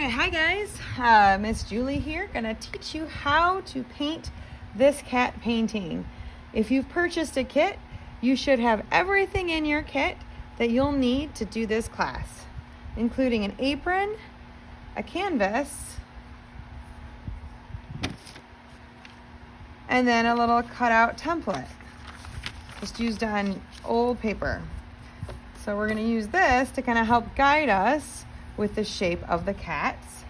Okay, hi guys, Miss Julie here, gonna teach you how to paint this cat painting. If you've purchased a kit, you should have everything in your kit that you'll need to do this class, including an apron, a canvas, and then a little cutout template, just used on old paper. So we're gonna use this to kind of help guide us with the shape of the cats.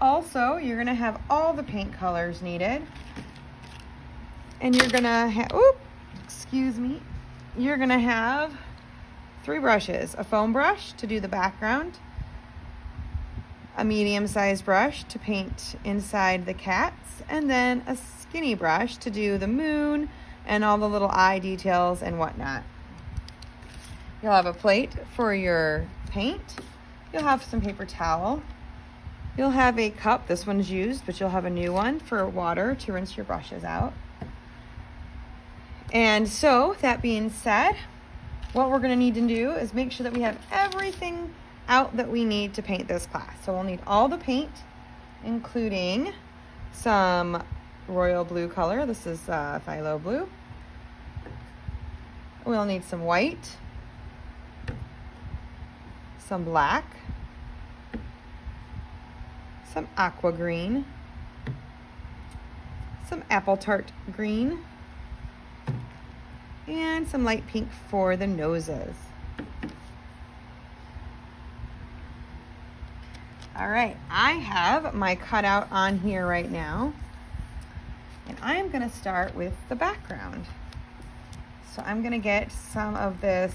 Also, you're gonna have all the paint colors needed. And you're gonna have, you're gonna have 3 brushes. A foam brush to do the background, a medium-sized brush to paint inside the cats, and then a skinny brush to do the moon and all the little eye details and whatnot. You'll have a plate for your paint. You'll have some paper towel. You'll have a cup. This one's used, but you'll have a new one for water to rinse your brushes out. And so, that being said, what we're going to need to do is make sure that we have everything out that we need to paint this class. So we'll need all the paint, including some royal blue color. This is phthalo blue. We'll need some white, some black, some aqua green, some apple tart green, and some light pink for the noses. All right, I have my cutout on here right now, and I'm gonna start with the background. So I'm gonna get some of this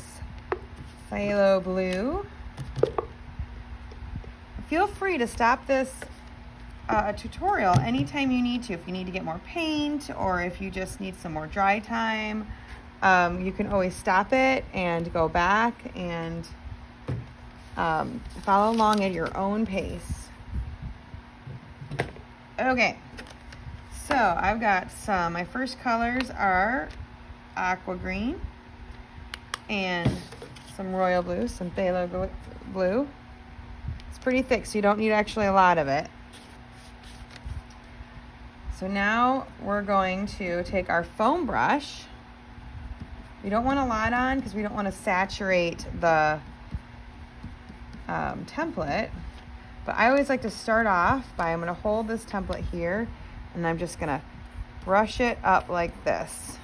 phthalo blue. Feel free to stop this tutorial anytime you need to. If you need to get more paint or if you just need some more dry time, you can always stop it and go back and follow along at your own pace. Okay, so I've got my first colors are aqua green and some royal blue, some phthalo blue. Pretty thick, so you don't need actually a lot of it. So now we're going to take our foam brush. We don't want a lot on because we don't want to saturate the template. But I always like to start off by, I'm going to hold this template here and I'm just going to brush it up like this.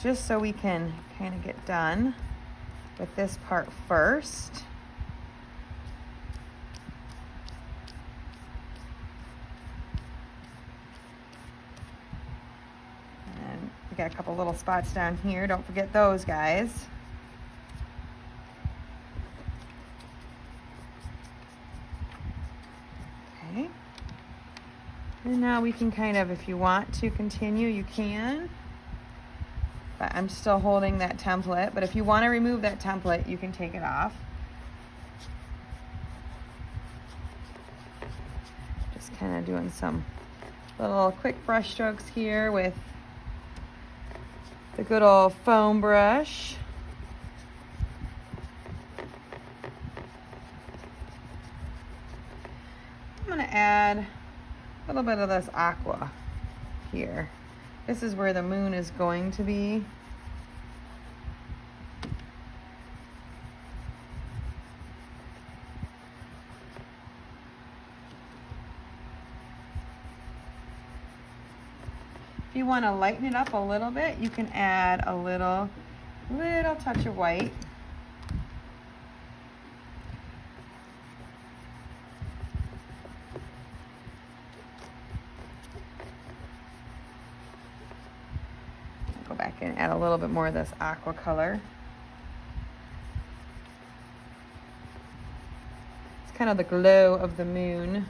Just so we can kind of get done with this part first. And we got a couple little spots down here. Don't forget those, guys. Okay. And now we can kind of, if you want to continue, you can. But I'm still holding that template, but if you want to remove that template, you can take it off. Just kind of doing some little quick brush strokes here with the good old foam brush. I'm going to add a little bit of this aqua here. This is where the moon is going to be. If you want to lighten it up a little bit, you can add a little touch of white. Go back and add a little bit more of this aqua color. It's kind of the glow of the moon.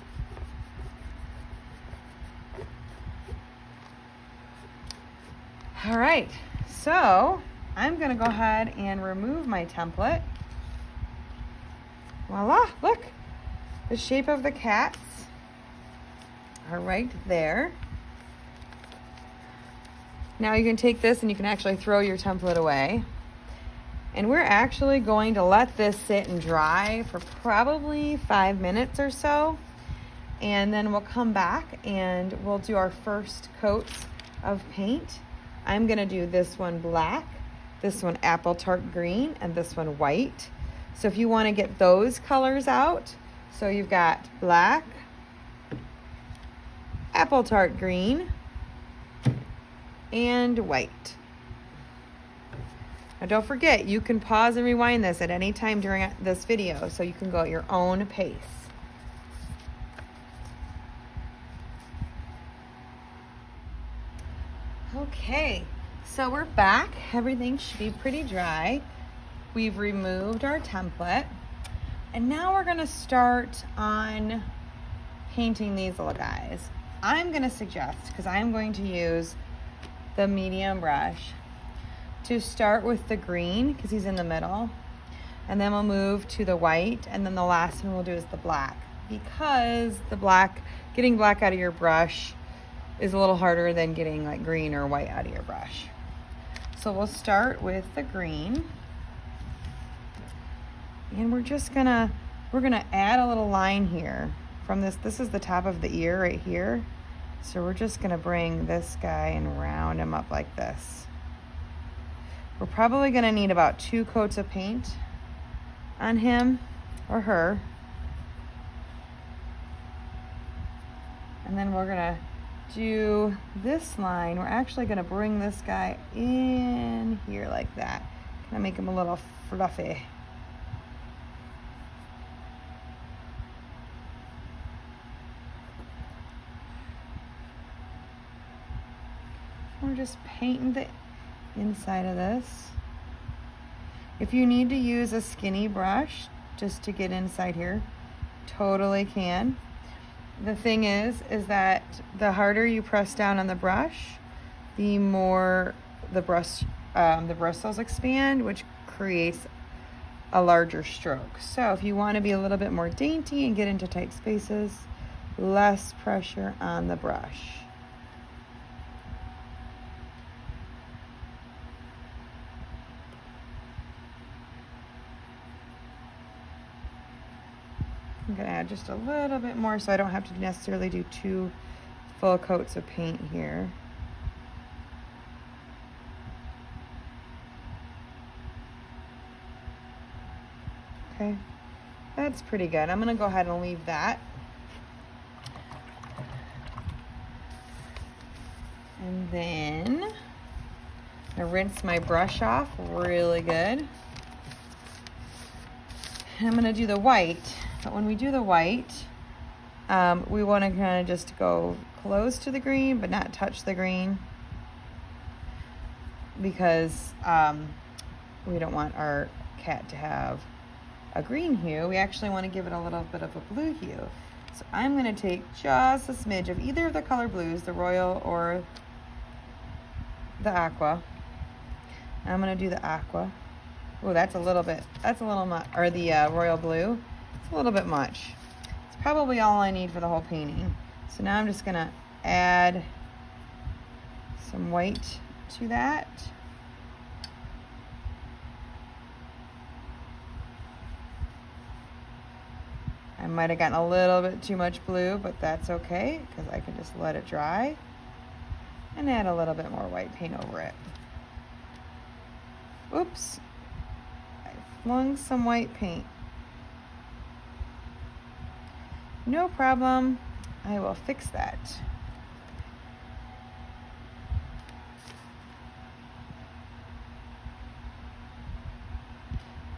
All right, so I'm gonna go ahead and remove my template. Voila, look, the shape of the cats are right there. Now you can take this and you can actually throw your template away. And we're actually going to let this sit and dry for probably 5 minutes or so. And then we'll come back and we'll do our first coats of paint. I'm gonna do this one black, this one apple tart green, and this one white. So if you wanna get those colors out, so you've got black, apple tart green, and white. Now don't forget, you can pause and rewind this at any time during this video so you can go at your own pace. Okay, so we're back. Everything should be pretty dry. We've removed our template. And now we're gonna start on painting these little guys. I'm gonna suggest, because I'm going to use the medium brush, to start with the green because he's in the middle, and then we'll move to the white, and then the last one we'll do is the black, because the black, getting black out of your brush is a little harder than getting like green or white out of your brush. So we'll start with the green, and we're gonna add a little line here from this is the top of the ear right here, so we're just gonna bring this guy and round him up like this. We're probably gonna need about 2 coats of paint on him or her. And then we're gonna do this line. We're actually gonna bring this guy in here like that. Gonna make him a little fluffy. We're just painting the inside of this. If you need to use a skinny brush just to get inside here, totally can. The thing is that the harder you press down on the brush, the more the bristles expand, which creates a larger stroke. So if you want to be a little bit more dainty and get into tight spaces, less pressure on the brush. I'm gonna add just a little bit more so I don't have to necessarily do 2 full coats of paint here. Okay, that's pretty good. I'm gonna go ahead and leave that. And then I'm gonna rinse my brush off really good. And I'm gonna do the white. But when we do the white, we want to kind of just go close to the green, but not touch the green, because we don't want our cat to have a green hue. We actually want to give it a little bit of a blue hue. So I'm going to take just a smidge of either of the color blues, the royal or the aqua. I'm going to do the aqua. Oh, that's a little much, or the royal blue. A little bit much. It's probably all I need for the whole painting. So now I'm just gonna add some white to that. I might have gotten a little bit too much blue, but that's okay because I can just let it dry and add a little bit more white paint over it. Oops, I flung some white paint. No problem, I will fix that.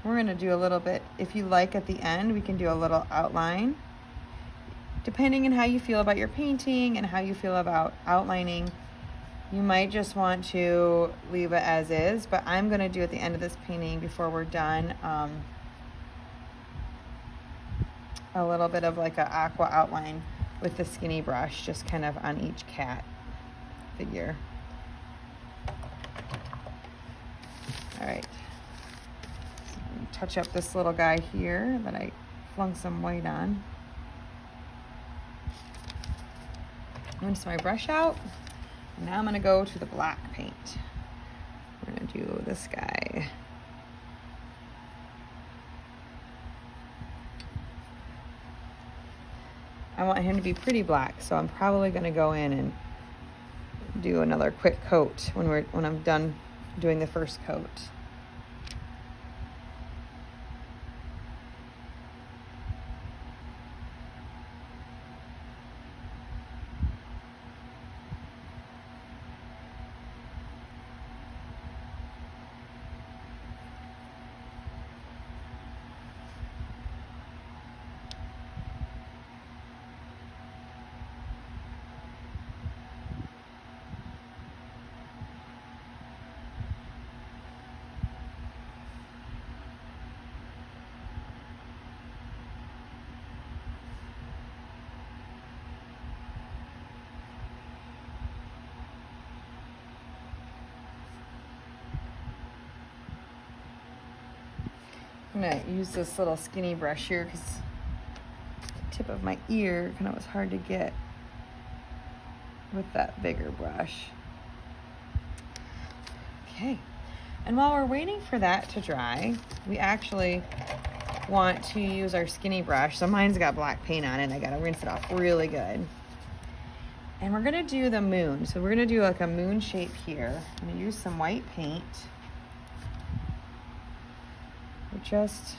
We're gonna do a little bit, if you like at the end, we can do a little outline. Depending on how you feel about your painting and how you feel about outlining, you might just want to leave it as is, but I'm gonna do at the end of this painting before we're done, a little bit of like an aqua outline with the skinny brush, just kind of on each cat figure. All right, touch up this little guy here that I flung some white on. Rinse my brush out. Now I'm gonna go to the black paint. We're gonna do this guy. I want him to be pretty black, so I'm probably going to go in and do another quick coat when I'm done doing the first coat. I'm going to use this little skinny brush here because the tip of my ear kind of was hard to get with that bigger brush. Okay, and while we're waiting for that to dry, we actually want to use our skinny brush. So mine's got black paint on it. I got to rinse it off really good. And we're going to do the moon. So we're going to do like a moon shape here. I'm going to use some white paint. We're just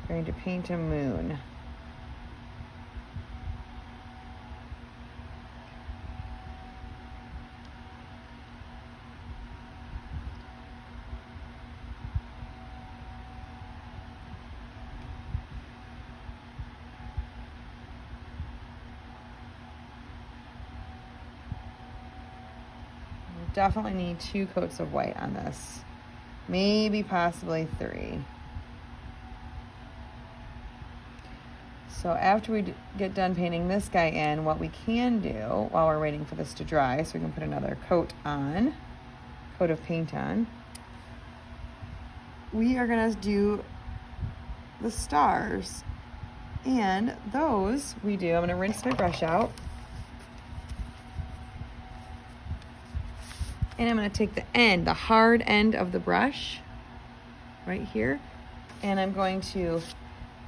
going to paint a moon. Definitely need 2 coats of white on this, maybe possibly 3. So after we get done painting this guy in, what we can do while we're waiting for this to dry, so we can put another coat of paint on, we are going to do the stars. And those I'm going to rinse my brush out. And I'm going to take the hard end of the brush right here, and I'm going to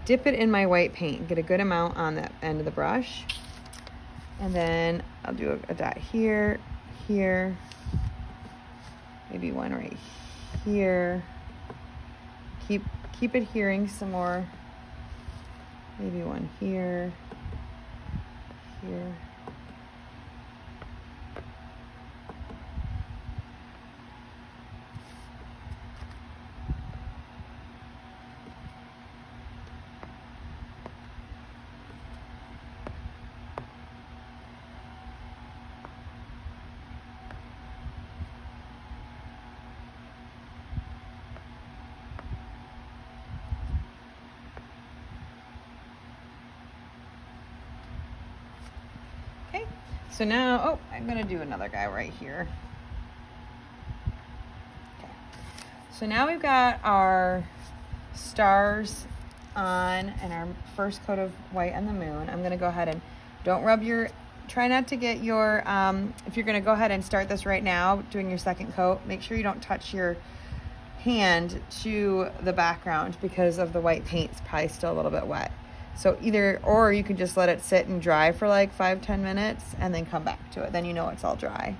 dip it in my white paint, get a good amount on that end of the brush. And then I'll do a dot here, here, maybe one right here. Keep adhering some more. Maybe one here, here. Okay, so now, I'm gonna do another guy right here. Okay, so now we've got our stars on and our first coat of white on the moon. I'm gonna go ahead and try not to get your, if you're gonna go ahead and start this right now, doing your second coat, make sure you don't touch your hand to the background because of the white paint. It's probably still a little bit wet. So or you can just let it sit and dry for like 5-10 minutes and then come back to it. Then you know it's all dry.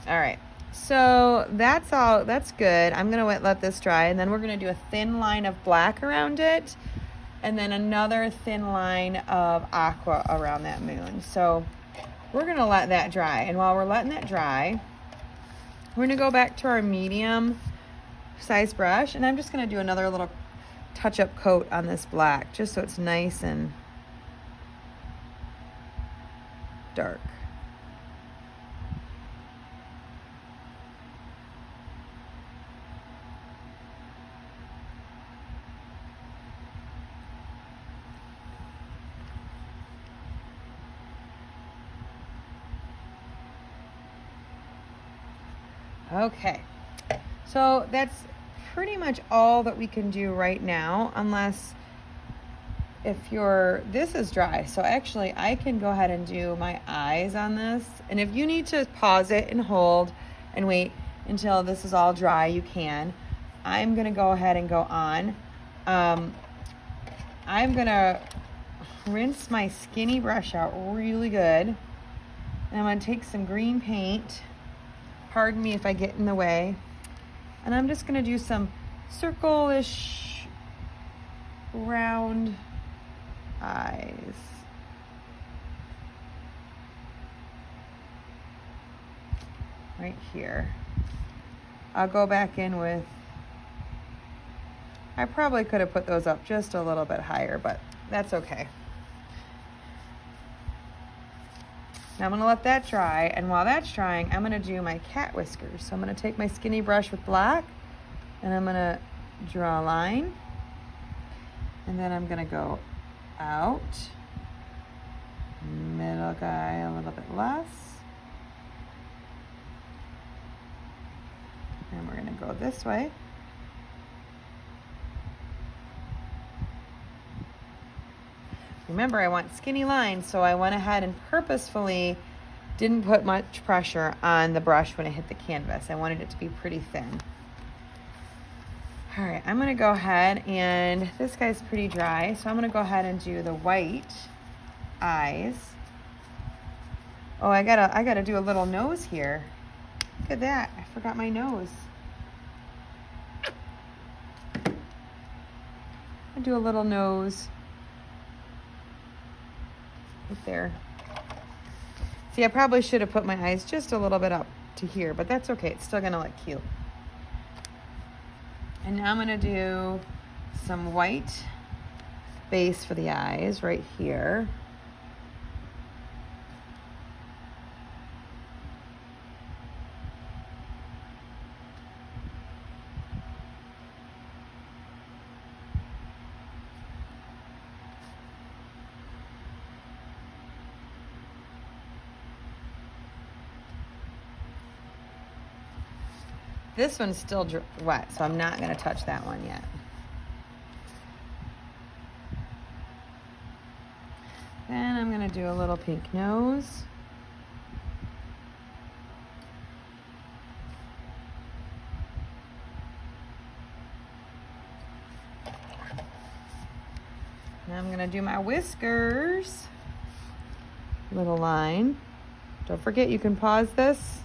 All right, so that's good. I'm gonna let this dry, and then we're gonna do a thin line of black around it, and then another thin line of aqua around that moon. So we're gonna let that dry, and while we're letting that dry, we're gonna go back to our medium size brush, and I'm just gonna do another little touch-up coat on this black, just so it's nice and dark. Okay, so that's pretty much all that we can do right now, unless this is dry. So actually I can go ahead and do my eyes on this, and if you need to pause it and hold and wait until this is all dry, you can. I'm going to go ahead and go on. I'm going to rinse my skinny brush out really good. And I'm going to take some green paint. Pardon me if I get in the way. And I'm just going to do some circle-ish round eyes. Right here. I'll go back in with, I probably could have put those up just a little bit higher, but that's okay. Now I'm going to let that dry, and while that's drying, I'm going to do my cat whiskers. So I'm going to take my skinny brush with black, and I'm going to draw a line, and then I'm going to go out, middle guy a little bit less, and we're going to go this way. Remember, I want skinny lines, so I went ahead and purposefully didn't put much pressure on the brush when it hit the canvas. I wanted it to be pretty thin. All right, I'm gonna go ahead, and this guy's pretty dry, so I'm gonna go ahead and do the white eyes. Oh, I gotta do a little nose here. Look at that, I forgot my nose. I'll do a little nose. Right there. See, I probably should have put my eyes just a little bit up to here, but that's okay. It's still gonna look cute. And now I'm gonna do some white base for the eyes right here. This one's still wet, so I'm not going to touch that one yet. Then I'm going to do a little pink nose. Now I'm going to do my whiskers. Little line. Don't forget, you can pause this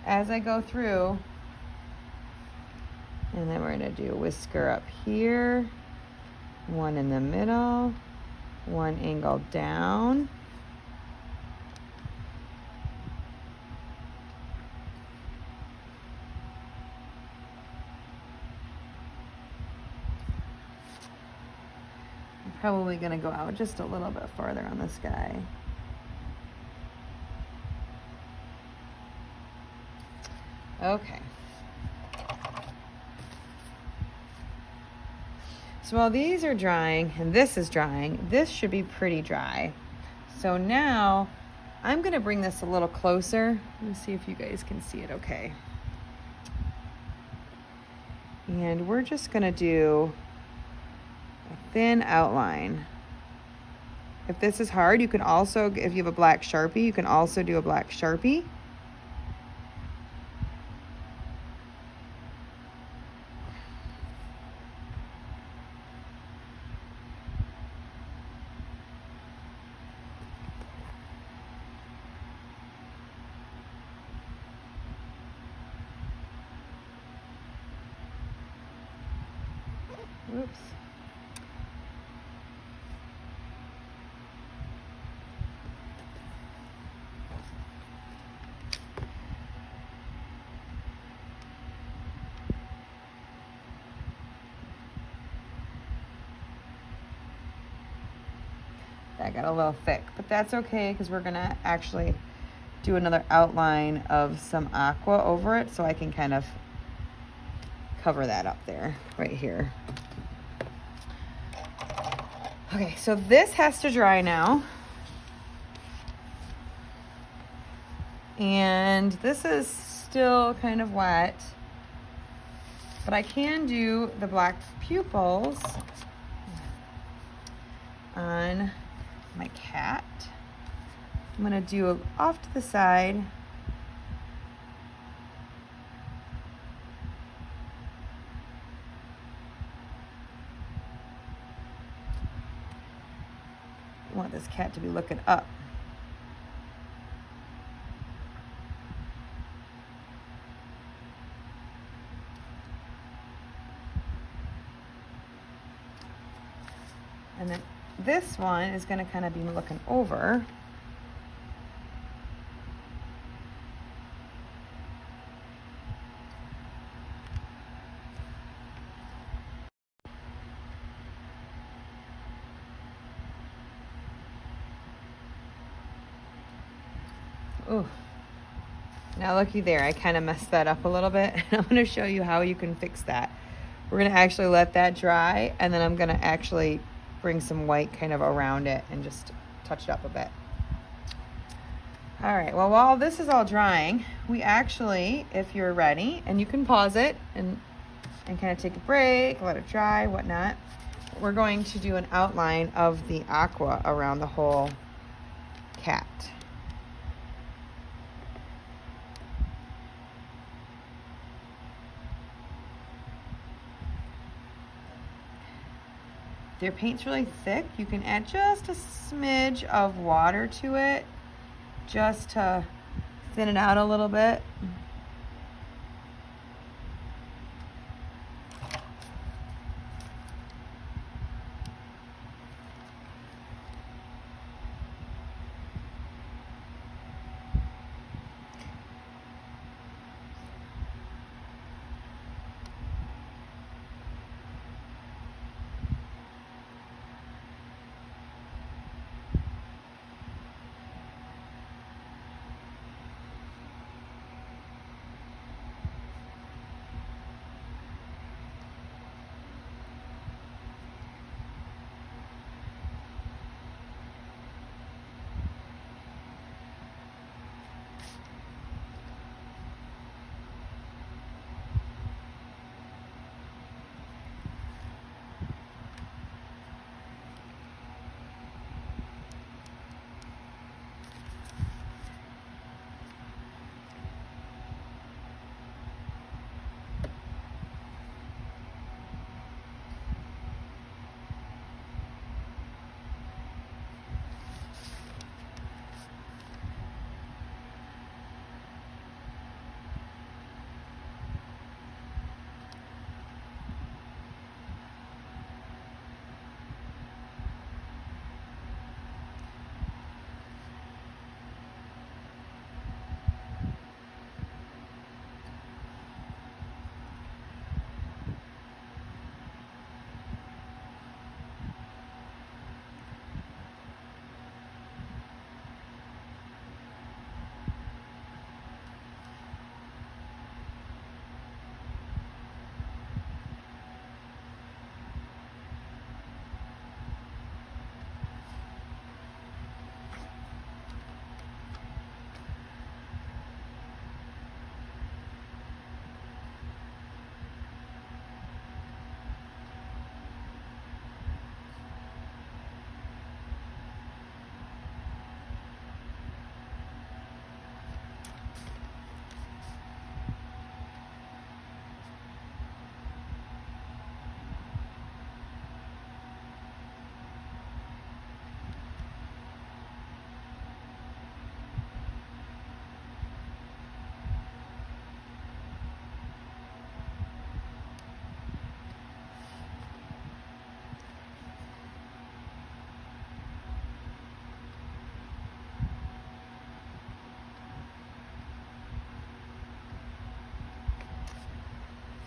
as I go through. And then we're going to do a whisker up here, one in the middle, one angle down. I'm probably going to go out just a little bit farther on this guy. Okay. So while these are drying and this is drying, this should be pretty dry. So now I'm going to bring this a little closer. Let me see if you guys can see it okay. And we're just going to do a thin outline. If this is hard, you can also, if you have a black Sharpie, you can also do a black Sharpie. Oops. That got a little thick, but that's okay because we're gonna actually do another outline of some aqua over it, so I can kind of cover that up there, right here. Okay, so this has to dry now. And this is still kind of wet, but I can do the black pupils on my cat. I'm gonna do off to the side I want this cat to be looking up. And then this one is going to kind of be looking over. Ooh. Now looky there, I kind of messed that up a little bit. And I'm going to show you how you can fix that. We're going to actually let that dry, and then I'm going to actually bring some white kind of around it and just touch it up a bit. All right, well, while this is all drying, we actually, if you're ready, and you can pause it and kind of take a break, let it dry, whatnot, we're going to do an outline of the aqua around the whole cat. If your paint's really thick, you can add just a smidge of water to it just to thin it out a little bit.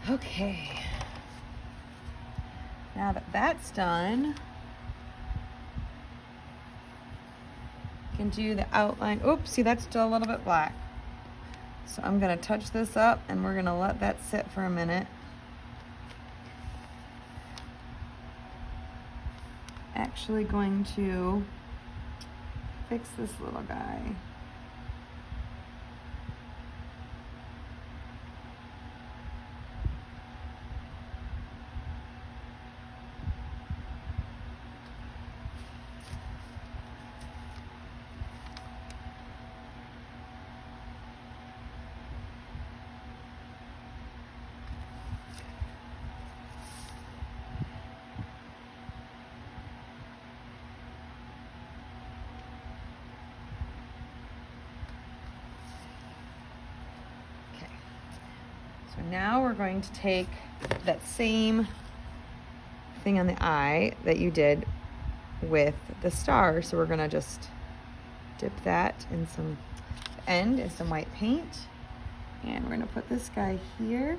Okay, now that that's done, you can do the outline. Oops, see, that's still a little bit black. So I'm gonna touch this up and we're gonna let that sit for a minute. Actually going to fix this little guy. now we're going to take that same thing on the eye that you did with the star. So we're gonna just dip that in some white paint. And we're gonna put this guy here.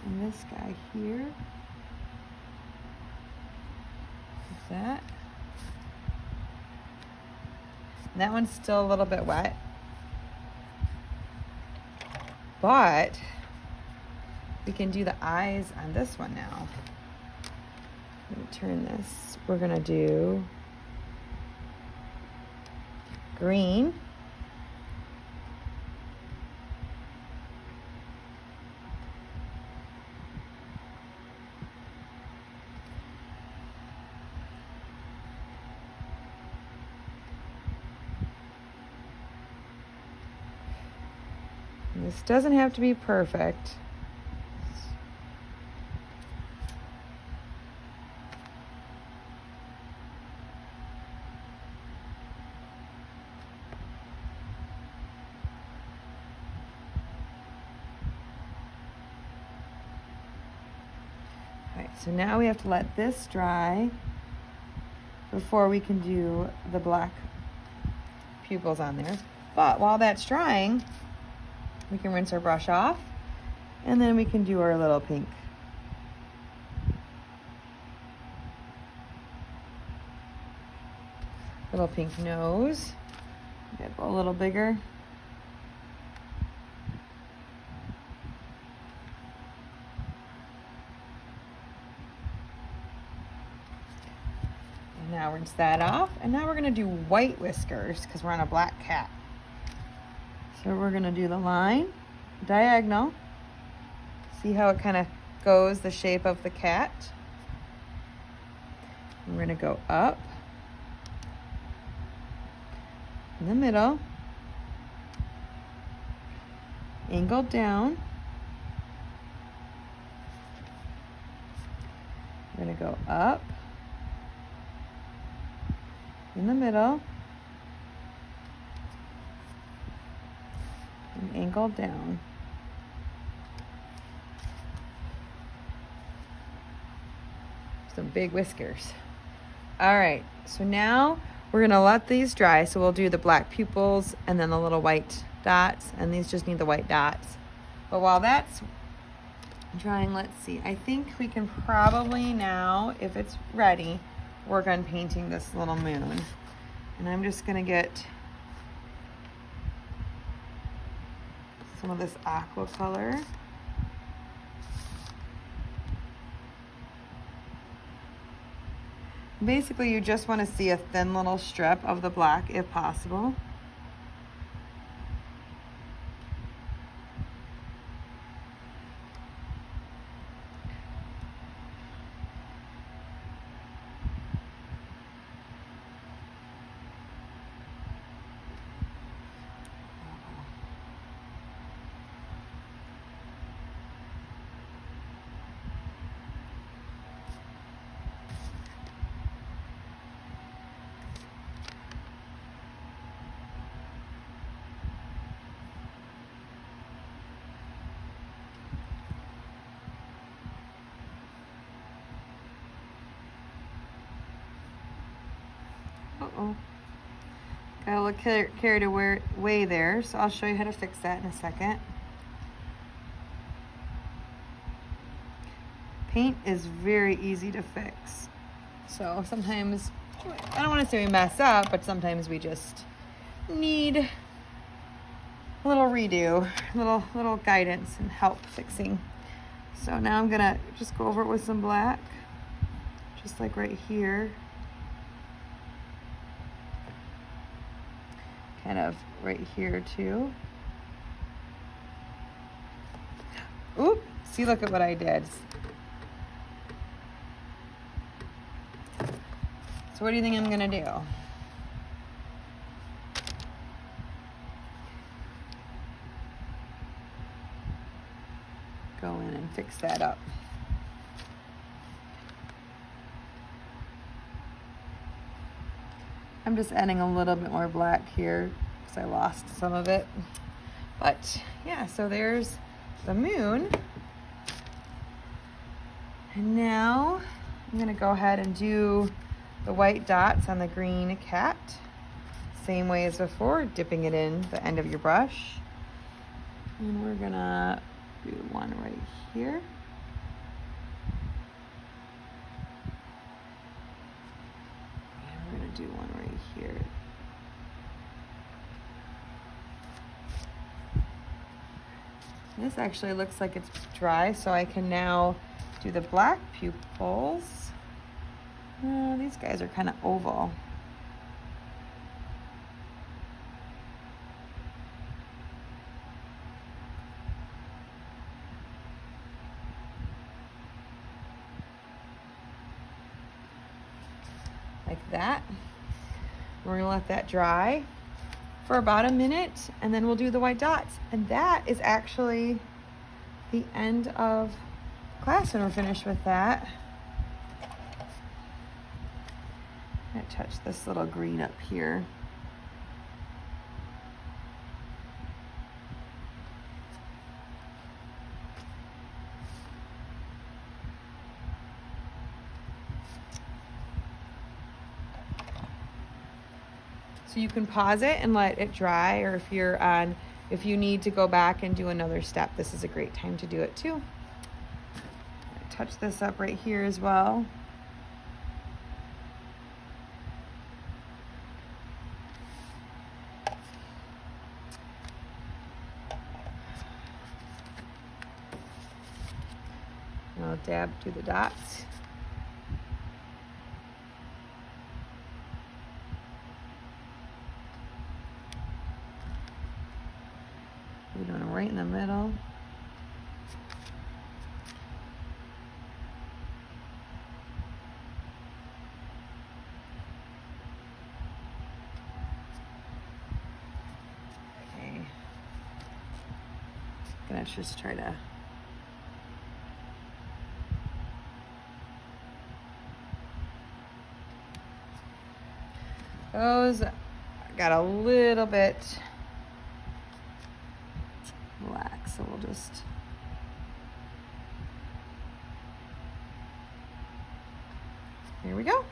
And this guy here. Like that. And that one's still a little bit wet. But we can do the eyes on this one now. Let me turn this. We're gonna do green. And this doesn't have to be perfect. So now we have to let this dry before we can do the black pupils on there. But while that's drying, we can rinse our brush off and then we can do our little pink. Little pink nose. Get a little bigger. Now rinse that off, and now we're going to do white whiskers because we're on a black cat. So we're going to do the line diagonal. See how it kind of goes the shape of the cat. We're going to go up in the middle, angled down. We're going to go up in the middle and angle down. Some big whiskers. All right, so now we're gonna let these dry. So we'll do the black pupils and then the little white dots, and these just need the white dots. But while that's drying, let's see, I think we can probably now, if it's ready, work on painting this little moon. And I'm just gonna get some of this aqua color. Basically, you just want to see a thin little strip of the black if possible. Uh-oh. Got a little carried away there, so I'll show you how to fix that in a second. Paint is very easy to fix. So sometimes, I don't want to say we mess up, but sometimes we just need a little redo, little guidance and help fixing. So now I'm gonna just go over it with some black, just like right here. Kind of right here too. Oop, see, look at what I did. So what do you think I'm gonna do? Go in and fix that up. I'm just adding a little bit more black here because I lost some of it. But yeah, so there's the moon. And now I'm gonna go ahead and do the white dots on the green cat. Same way as before, dipping it in the end of your brush. And we're gonna do one right here. And we're gonna do one right here. This actually looks like it's dry, so I can now do the black pupils. These guys are kind of oval. Like that. We're gonna let that dry for about a minute, and then we'll do the white dots. And that is actually the end of class when we're finished with that. I'm gonna touch this little green up here. So you can pause it and let it dry, or if you need to go back and do another step, this is a great time to do it too. Touch this up right here as well. And I'll dab through the dots. We're doing it right in the middle. Okay. Gonna just try to those got a little bit black, so we'll just here we go.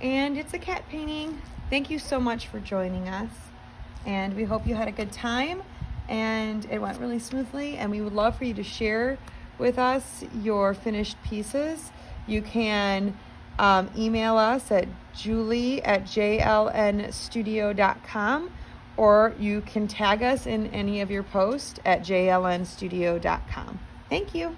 And it's a cat painting. Thank you so much for joining us, and we hope you had a good time and it went really smoothly, and we would love for you to share with us your finished pieces. You can email us at julie@jlnstudio.com, or you can tag us in any of your posts at jlnstudio.com. Thank you.